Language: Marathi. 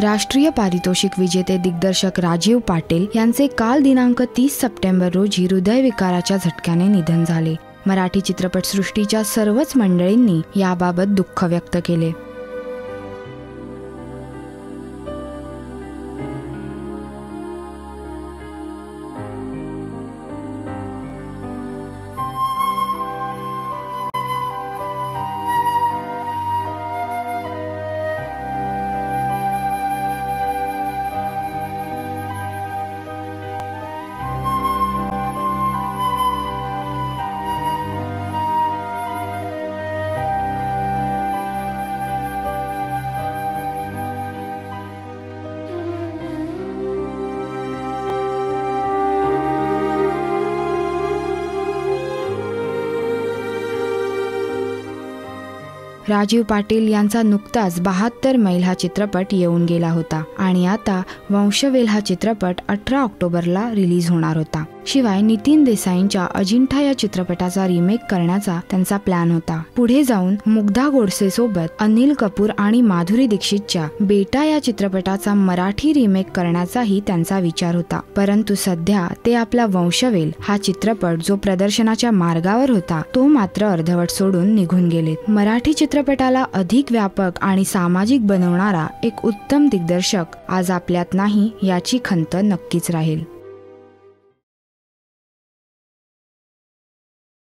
राष्ट्रीय पारितोषिक विजेते दिग्दर्शक राजीव पाटील यांचे काल दिनांक 30 सप्टेंबर रोजी हृदयविकाराच्या झटक्याने निधन झाले। मराठी चित्रपटसृष्टीच्या सर्वच मंडळींनी याबाबत दुःख व्यक्त केले। राजीव पाटील यांचा नुकताच 72 मैल हा चित्रपट येऊन गेला होता आणि आता वंशवेल हा चित्रपट 18 ऑक्टोबरला रिलीज होणार होता। शिवाय नितीन देसाईंच्या अजिंठा या चित्रपटाचा रिमेक करण्याचा त्यांचा प्लॅन होता। पुढे जाऊन मुग्धा गोडसे सोबत अनिल कपूर आणि माधुरी दीक्षितच्या बेटा या चित्रपटाचा मराठी रिमेक करण्याचाही त्यांचा विचार होता, परंतु सध्या ते आपला वंशवेल हा चित्रपट जो प्रदर्शनाच्या मार्गावर होता तो मात्र अर्धवट सोडून निघून गेलेत। मराठी चित्रपटाला अधिक व्यापक आणि सामाजिक बनवणारा एक उत्तम दिग्दर्शक आज आपल्यात नाही याची खंत नक्कीच राहील।